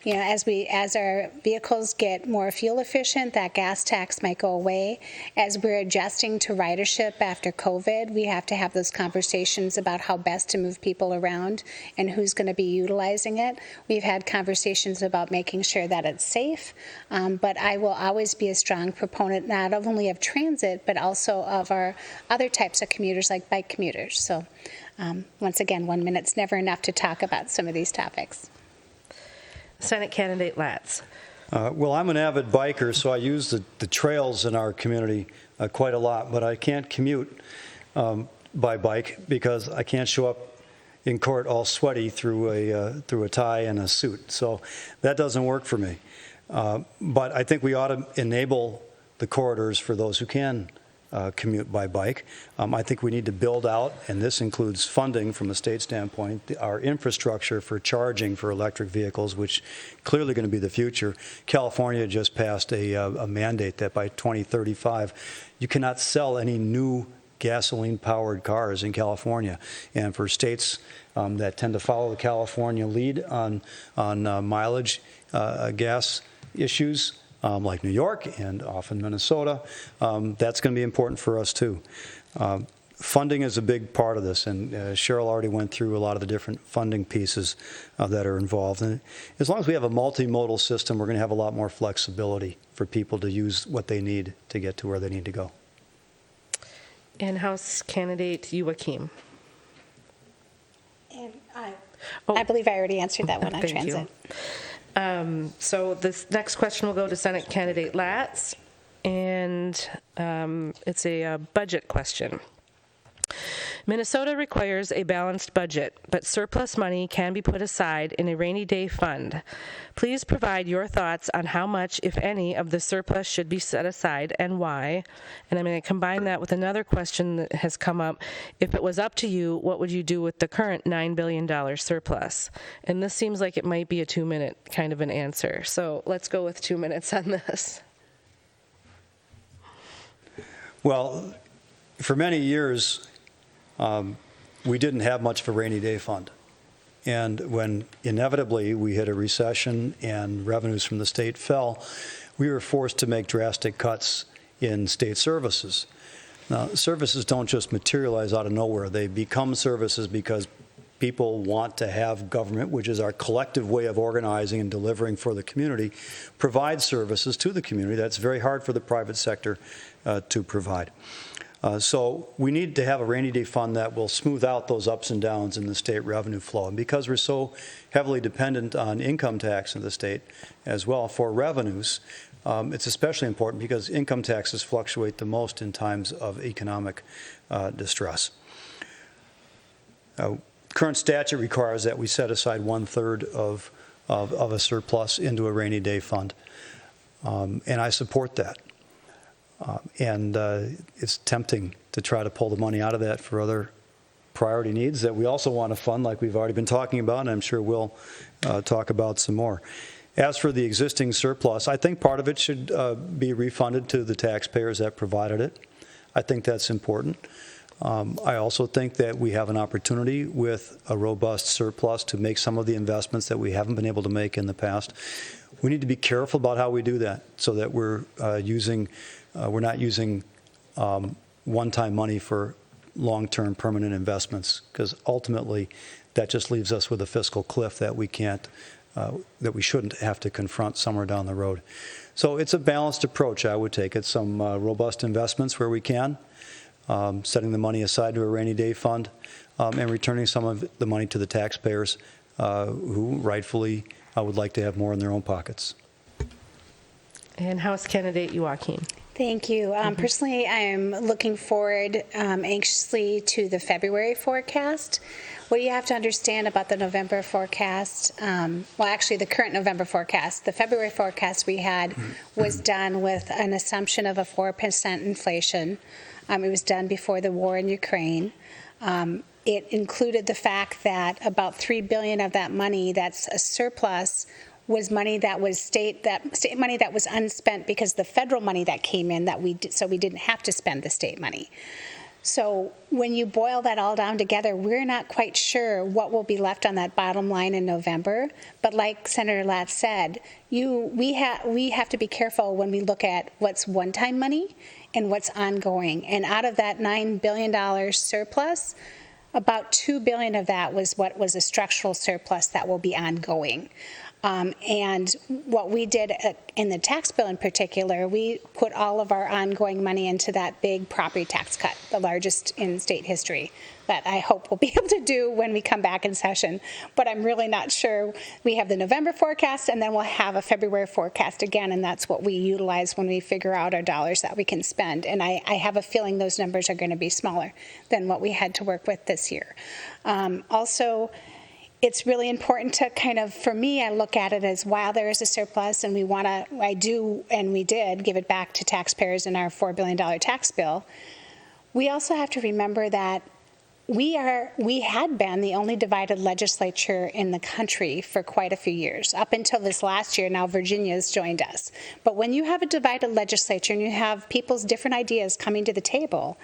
you know, as our vehicles get more fuel efficient, that gas tax might go away. As we're adjusting to ridership after COVID, we have to have those conversations about how best to move people around and who's going to be utilizing it. We've had conversations about making sure that it's safe, but I will always be a strong proponent not only of transit, but also of our other types of commuters like bike commuters. So once again, 1 minute's never enough to talk about some of these topics. Senate candidate Latz. Well, I'm an avid biker, so I use the trails in our community quite a lot, but I can't commute by bike because I can't show up in court all sweaty through a tie and a suit. So that doesn't work for me. But I think we ought to enable the corridors for those who can commute by bike. I think we need to build out, and this includes funding from a state standpoint, our infrastructure for charging for electric vehicles, which clearly going to be the future. California just passed a mandate that by 2035, you cannot sell any new gasoline-powered cars in California. And for states that tend to follow the California lead on mileage gas issues, like New York and often Minnesota, that's going to be important for us too. Funding is a big part of this, and Cheryl already went through a lot of the different funding pieces that are involved. And as long as we have a multimodal system, we're going to have a lot more flexibility for people to use what they need to get to where they need to go. And House candidate Youakim. And I believe I already answered that one on Thank transit. you. So this next question will go to Senate candidate Latz, and it's a budget question. Minnesota requires a balanced budget, but surplus money can be put aside in a rainy day fund. Please provide your thoughts on how much, if any, of the surplus should be set aside and why. And I'm going to combine that with another question that has come up. If it was up to you, what would you do with the current $9 billion surplus? And this seems like it might be a 2-minute kind of an answer. So let's go with 2 minutes on this. Well, for many years, we didn't have much of a rainy day fund. And when inevitably we hit a recession and revenues from the state fell, we were forced to make drastic cuts in state services. Now, services don't just materialize out of nowhere. They become services because people want to have government, which is our collective way of organizing and delivering for the community, provide services to the community. That's very hard for the private sector to provide. So we need to have a rainy day fund that will smooth out those ups and downs in the state revenue flow. And because we're so heavily dependent on income tax in the state as well for revenues, it's especially important because income taxes fluctuate the most in times of economic distress. Current statute requires that we set aside 1/3 of a surplus into a rainy day fund. And I support that. And it's tempting to try to pull the money out of that for other priority needs that we also want to fund, like we've already been talking about, and I'm sure we'll talk about some more. As for the existing surplus, I think part of it should be refunded to the taxpayers that provided it. I think that's important. I also think that we have an opportunity with a robust surplus to make some of the investments that we haven't been able to make in the past. We need to be careful about how we do that so that we're not using one-time money for long-term permanent investments, because ultimately that just leaves us with a fiscal cliff that we shouldn't have to confront somewhere down the road. So it's a balanced approach I would take. It's some robust investments where we can, setting the money aside to a rainy day fund, and returning some of the money to the taxpayers who rightfully would like to have more in their own pockets. And House candidate Youakim. Thank you. Personally, I am looking forward anxiously to the February forecast. What you have to understand about the November forecast, the current November forecast, the February forecast we had was done with an assumption of a 4% inflation. It was done before the war in Ukraine. It included the fact that about $3 billion of that money that's a surplus was money that was state money that was unspent because the federal money that came in so we didn't have to spend the state money. So when you boil that all down together, we're not quite sure what will be left on that bottom line in November. But like Senator Latz said, we have to be careful when we look at what's one-time money and what's ongoing. And out of that $9 billion surplus, about $2 billion of that was what was a structural surplus that will be ongoing. And what we did in the tax bill in particular, we put all of our ongoing money into that big property tax cut, the largest in state history, that I hope we'll be able to do when we come back in session. But I'm really not sure. We have the November forecast, and then we'll have a February forecast again, and that's what we utilize when we figure out our dollars that we can spend. And I have a feeling those numbers are going to be smaller than what we had to work with this year. Also, it's really important to for me, I look at it as while there is a surplus and we did give it back to taxpayers in our $4 billion tax bill, we also have to remember that we had been the only divided legislature in the country for quite a few years. Up until this last year, now Virginia's joined us. But when you have a divided legislature and you have people's different ideas coming to the table,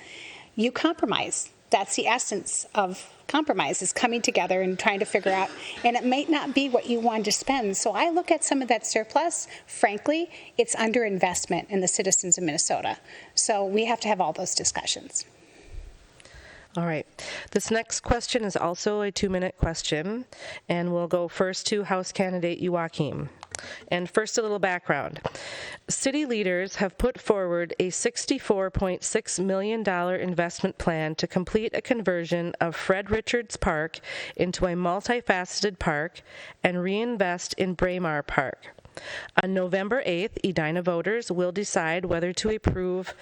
you compromise. That's the essence of compromise, is coming together and trying to figure out, and it might not be what you want to spend. So I look at some of that surplus, frankly, it's underinvestment in the citizens of Minnesota. So we have to have all those discussions. All right. This next question is also a 2-minute question, and we'll go first to House candidate Youakim. And first, a little background. City leaders have put forward a $64.6 million investment plan to complete a conversion of Fred Richards Park into a multifaceted park and reinvest in Braemar Park. On November 8th, Edina voters will decide whether to approve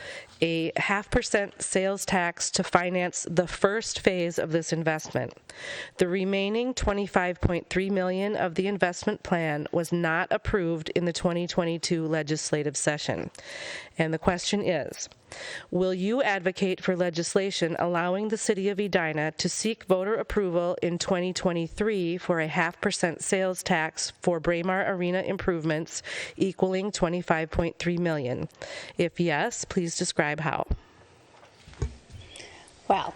a 0.5% sales tax to finance the first phase of this investment. The remaining $25.3 million of the investment plan was not approved in the 2022 legislative session. And the question is, will you advocate for legislation allowing the city of Edina to seek voter approval in 2023 for a 0.5% sales tax for Braemar Arena improvements equaling $25.3 million? If yes, please describe how. Well,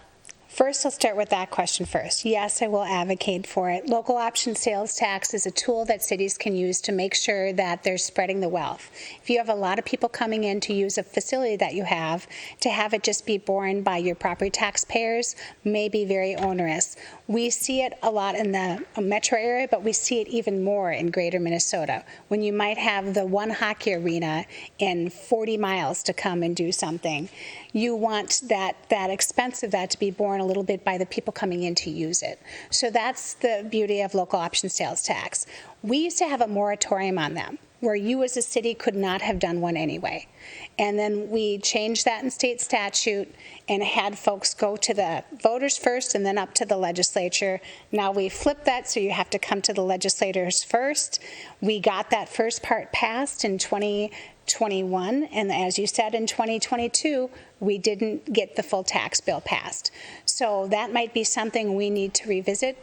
first, I'll start with that question first. Yes, I will advocate for it. Local option sales tax is a tool that cities can use to make sure that they're spreading the wealth. If you have a lot of people coming in to use a facility that you have, to have it just be borne by your property taxpayers may be very onerous. We see it a lot in the metro area, but we see it even more in greater Minnesota, when you might have the one hockey arena in 40 miles to come and do something. You want that expense of that to be borne a little bit by the people coming in to use it. So that's the beauty of local option sales tax. We used to have a moratorium on them, where you as a city could not have done one anyway. And then we changed that in state statute and had folks go to the voters first and then up to the legislature. Now we flipped that, so you have to come to the legislators first. We got that first part passed in 2021, and as you said, in 2022, we didn't get the full tax bill passed. So that might be something we need to revisit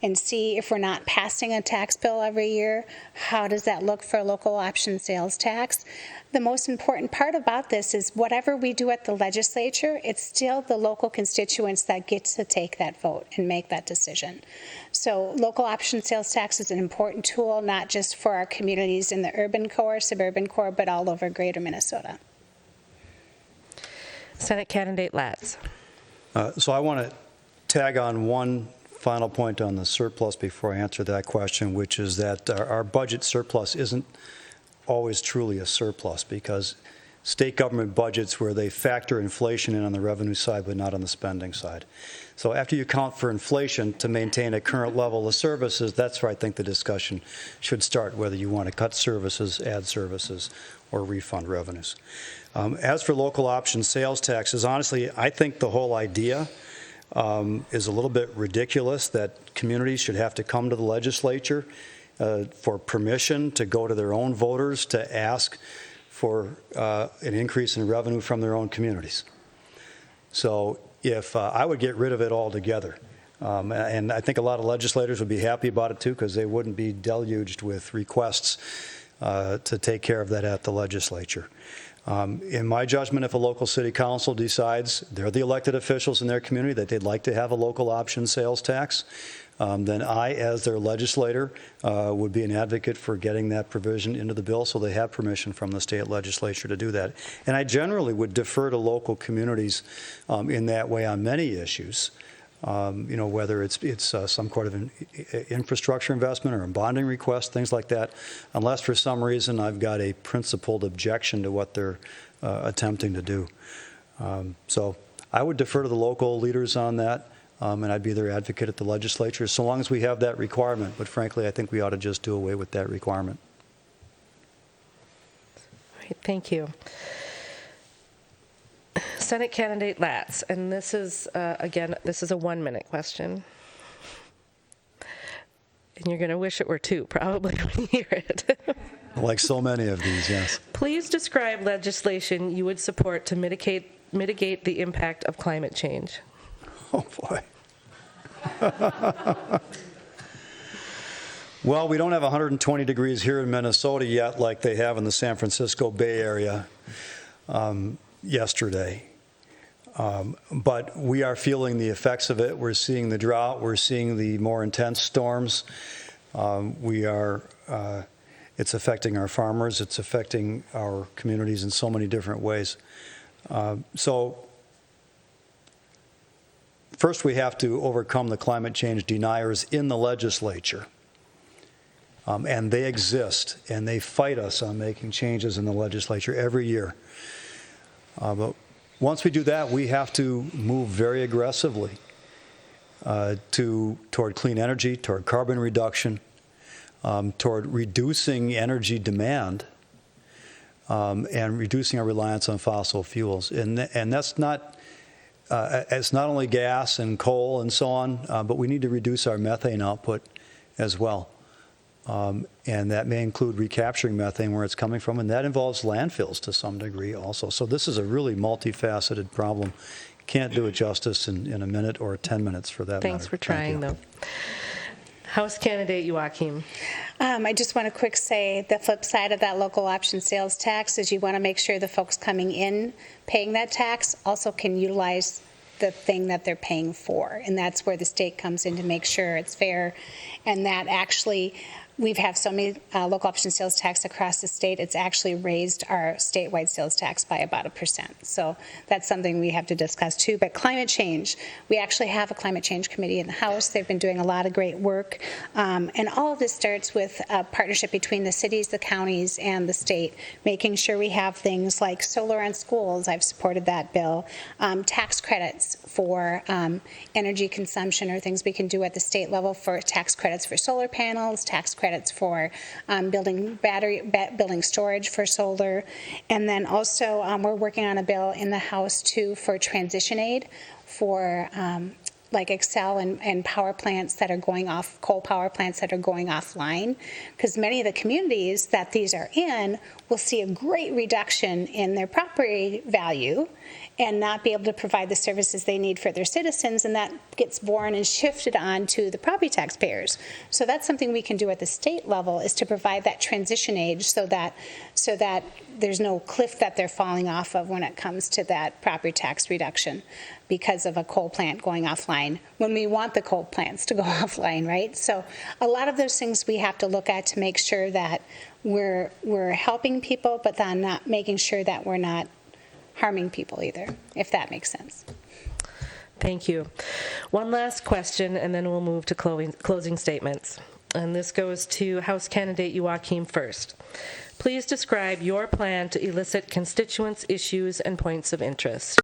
and see, if we're not passing a tax bill every year, how does that look for a local option sales tax? The most important part about this is whatever we do at the legislature, it's still the local constituents that get to take that vote and make that decision. So local option sales tax is an important tool, not just for our communities in the urban core, suburban core, but all over greater Minnesota. Senate candidate Latz. So I want to tag on one final point on the surplus before I answer that question, which is that our budget surplus isn't always truly a surplus, because state government budgets where they factor inflation in on the revenue side but not on the spending side. So after you account for inflation to maintain a current level of services, that's where I think the discussion should start, whether you want to cut services, add services, or refund revenues. As for local option sales taxes, honestly, I think the whole idea is a little bit ridiculous, that communities should have to come to the legislature for permission to go to their own voters to ask for an increase in revenue from their own communities. So if I would get rid of it altogether. And I think a lot of legislators would be happy about it, too, because they wouldn't be deluged with requests to take care of that at the legislature. In my judgment, if a local city council decides they're the elected officials in their community that they'd like to have a local option sales tax, then I, as their legislator, would be an advocate for getting that provision into the bill so they have permission from the state legislature to do that. And I generally would defer to local communities in that way on many issues. Whether it's some kind of an infrastructure investment or a bonding request, things like that, unless for some reason I've got a principled objection to what they're attempting to do. So I would defer to the local leaders on that, and I'd be their advocate at the legislature, so long as we have that requirement. But frankly, I think we ought to just do away with that requirement. All right, thank you. Senate candidate Latz, and this is, again, this is a 1-minute question. And you're going to wish it were 2, probably, when you hear it. Like so many of these, yes. Please describe legislation you would support to mitigate the impact of climate change. Oh, boy. Well, we don't have 120 degrees here in Minnesota yet like they have in the San Francisco Bay Area yesterday. But we are feeling the effects of it. We're seeing the drought. We're seeing the more intense storms. It's affecting our farmers. It's affecting our communities in so many different ways. So first, we have to overcome the climate change deniers in the legislature. And they exist, and they fight us on making changes in the legislature every year. But once we do that, we have to move very aggressively toward clean energy, toward carbon reduction, toward reducing energy demand, and reducing our reliance on fossil fuels. And that's not, it's not only gas and coal and so on, but we need to reduce our methane output as well. And that may include recapturing methane where it's coming from, and that involves landfills to some degree also. So this is a really multifaceted problem. Can't do it justice in a minute or 10 minutes for that Thanks matter. for trying, though. House candidate Youakim. I just want to quick say the flip side of that local option sales tax is you want to make sure the folks coming in paying that tax also can utilize the thing that they're paying for. And that's where the state comes in to make sure it's fair. And that actually, we've had so many local option sales tax across the state, it's actually raised our statewide sales tax by about 1%. So that's something we have to discuss too. But climate change, we actually have a climate change committee in the House. They've been doing a lot of great work. And all of this starts with a partnership between the cities, the counties, and the state, making sure we have things like solar on schools. I've supported that bill. Tax credits for energy consumption or things we can do at the state level for tax credits for solar panels, tax credits for building storage for solar. And then also we're working on a bill in the House too for transition aid for like Excel and power plants that are going off, coal power plants that are going offline, because many of the communities that these are in will see a great reduction in their property value and not be able to provide the services they need for their citizens, and that gets borne and shifted on to the property taxpayers. So that's something we can do at the state level, is to provide that transition aid so that there's no cliff that they're falling off of when it comes to that property tax reduction because of a coal plant going offline, when we want the coal plants to go offline, right? So a lot of those things we have to look at to make sure that we're helping people, but then not making sure that we're not harming people either, if that makes sense. Thank you. One last question, and then we'll move to closing statements. And this goes to House candidate Youakim first. Please describe your plan to elicit constituents' issues and points of interest.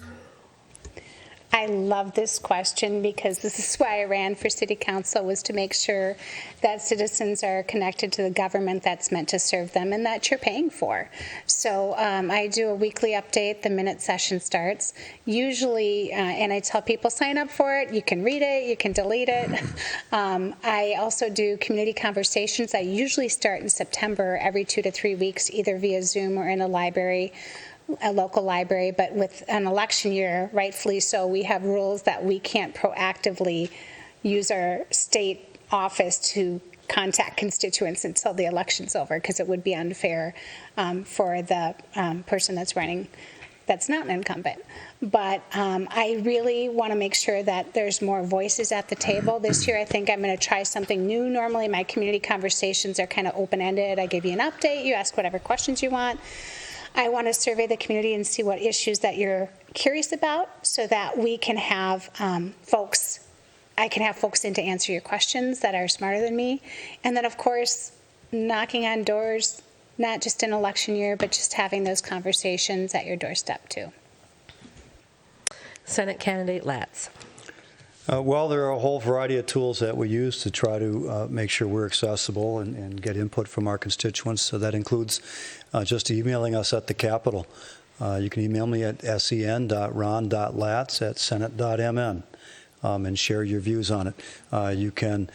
I love this question because this is why I ran for city council, was to make sure that citizens are connected to the government that's meant to serve them and that you're paying for. So I do a weekly update the minute session starts. Usually, and I tell people sign up for it. You can read it. You can delete it. I also do community conversations. I usually start in September every 2 to 3 weeks, either via Zoom or in a library, a local library. But with an election year, rightfully so, we have rules that we can't proactively use our state office to contact constituents until the election's over, because it would be unfair for the person that's running that's not an incumbent. But I really want to make sure that there's more voices at the table. This year, I think I'm going to try something new. Normally, my community conversations are kind of open-ended. I give you an update, you ask whatever questions you want. I want to survey the community and see what issues that you're curious about, so that we can have folks in to answer your questions that are smarter than me. And then, of course, knocking on doors, not just in election year, but just having those conversations at your doorstep too. Senate candidate Latz. Well, there are a whole variety of tools that we use to try to make sure we're accessible and get input from our constituents. So that includes just emailing us at the Capitol. You can email me at sen.ron.latz@senate.mn. And share your views on it. You can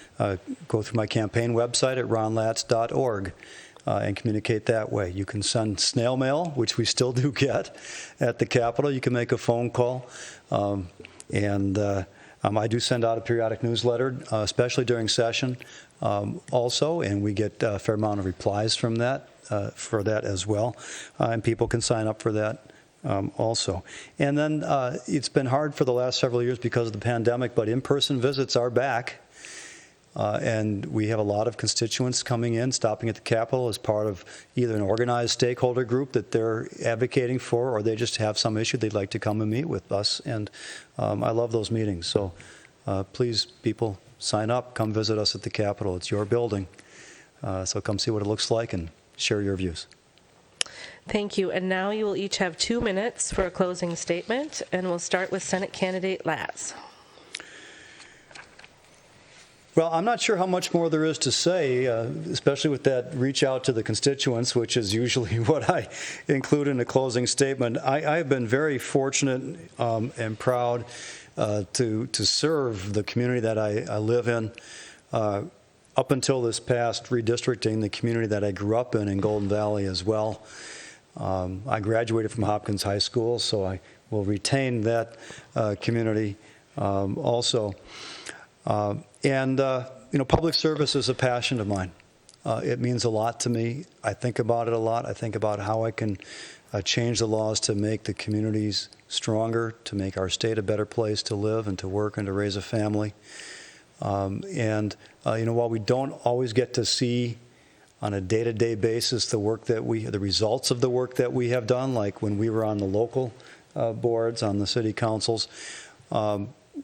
go through my campaign website at ronlatz.org and communicate that way. You can send snail mail, which we still do get at the Capitol. You can make a phone call. I do send out a periodic newsletter, especially during session also, and we get a fair amount of replies from that, for that as well. And people can sign up for that. Also. And then it's been hard for the last several years because of the pandemic, but in-person visits are back. And we have a lot of constituents coming in, stopping at the Capitol as part of either an organized stakeholder group that they're advocating for, or they just have some issue they'd like to come and meet with us. And I love those meetings. So please, people, sign up, come visit us at the Capitol. It's your building. So come see what it looks like and share your views. Thank you. And now you will each have 2 minutes for a closing statement, and we'll start with Senate candidate Latz. Well, I'm not sure how much more there is to say, especially with that reach out to the constituents, which is usually what I include in a closing statement. I've been very fortunate and proud to serve the community that I live in. Up until this past redistricting, the community that I grew up in Golden Valley as well. I graduated from Hopkins High School, so I will retain that community also. Public service is a passion of mine. It means a lot to me. I think about it a lot. I think about how I can change the laws to make the communities stronger, to make our state a better place to live and to work and to raise a family. While we don't always get to see on a day-to-day basis the results of the work that we have done, like when we were on the local boards, on the city councils,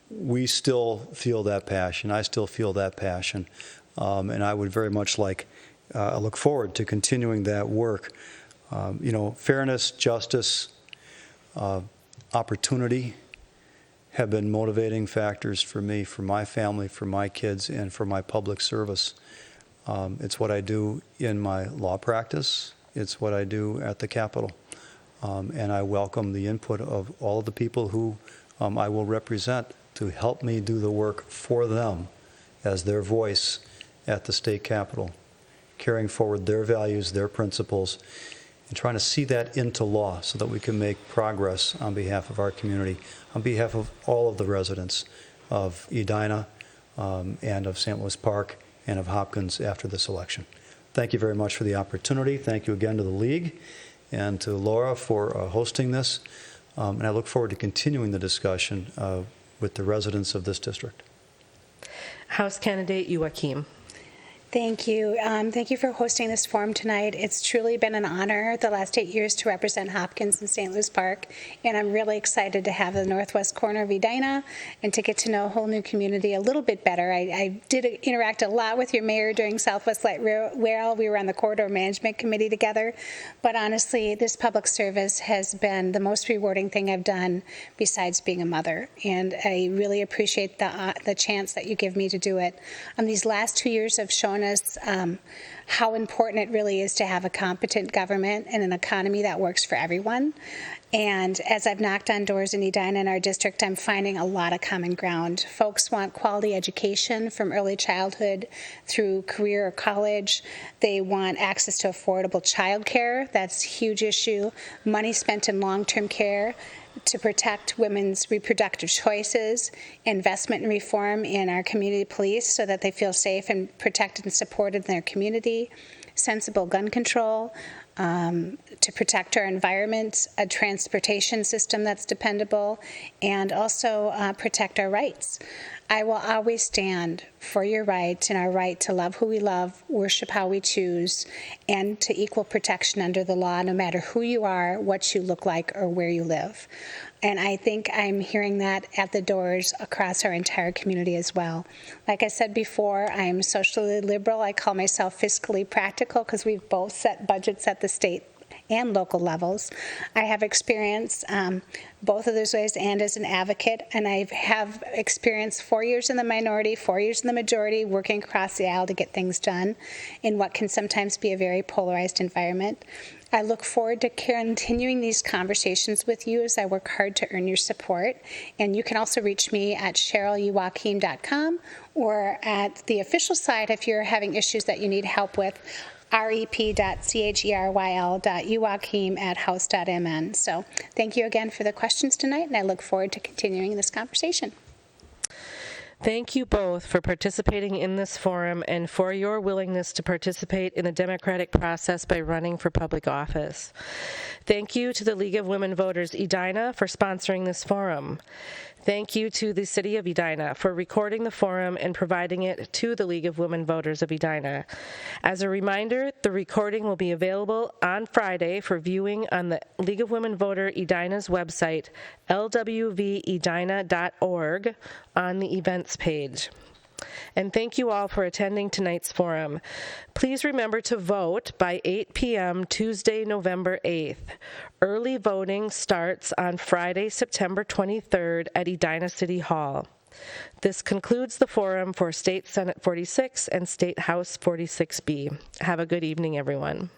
we still feel that passion. I still feel that passion. And I would very much look forward to continuing that work. Fairness, justice, opportunity have been motivating factors for me, for my family, for my kids, and for my public service. It's what I do in my law practice. It's what I do at the Capitol. And I welcome the input of all of the people who I will represent to help me do the work for them as their voice at the state capitol, carrying forward their values, their principles, and trying to see that into law so that we can make progress on behalf of our community, on behalf of all of the residents of Edina and of St. Louis Park and of Hopkins after this election. Thank you very much for the opportunity. Thank you again to the League and to Laura for hosting this. And I look forward to continuing the discussion with the residents of this district. House candidate Youakim. Thank you. Thank you for hosting this forum tonight. It's truly been an honor the last 8 years to represent Hopkins and St. Louis Park, and I'm really excited to have the northwest corner of Edina and to get to know a whole new community a little bit better. I did interact a lot with your mayor during Southwest Light Rail. We were on the Corridor Management Committee together, but honestly, this public service has been the most rewarding thing I've done besides being a mother, and I really appreciate the chance that you give me to do it. These last 2 years have shown us how important it really is to have a competent government and an economy that works for everyone. And as I've knocked on doors in Edina in our district, I'm finding a lot of common ground. Folks want quality education from early childhood through career or college. They want access to affordable child care. That's a huge issue. Money spent in long-term care to protect women's reproductive choices, investment and reform in our community police so that they feel safe and protected and supported in their community, sensible gun control, to protect our environment, a transportation system that's dependable, and also protect our rights. I will always stand for your rights and our right to love who we love, worship how we choose, and to equal protection under the law, no matter who you are, what you look like, or where you live. And I think I'm hearing that at the doors across our entire community as well. Like I said before, I'm socially liberal. I call myself fiscally practical because we've both set budgets at the state and local levels. I have experience both of those ways and as an advocate, and I have experience 4 years in the minority, 4 years in the majority, working across the aisle to get things done in what can sometimes be a very polarized environment. I look forward to continuing these conversations with you as I work hard to earn your support. And you can also reach me at CherylYouakim.com or at the official site if you're having issues that you need help with, rep.cheryl.youakim@house.mn. So thank you again for the questions tonight, and I look forward to continuing this conversation. Thank you both for participating in this forum and for your willingness to participate in the democratic process by running for public office. Thank you to the League of Women Voters Edina for sponsoring this forum. Thank you to the City of Edina for recording the forum and providing it to the League of Women Voters of Edina. As a reminder, the recording will be available on Friday for viewing on the League of Women Voter Edina's website, lwvedina.org, on the events page. And thank you all for attending tonight's forum. Please remember to vote by 8 p.m. Tuesday, November 8th. Early voting starts on Friday, September 23rd at Edina City Hall. This concludes the forum for State Senate 46 and State House 46B. Have a good evening, everyone.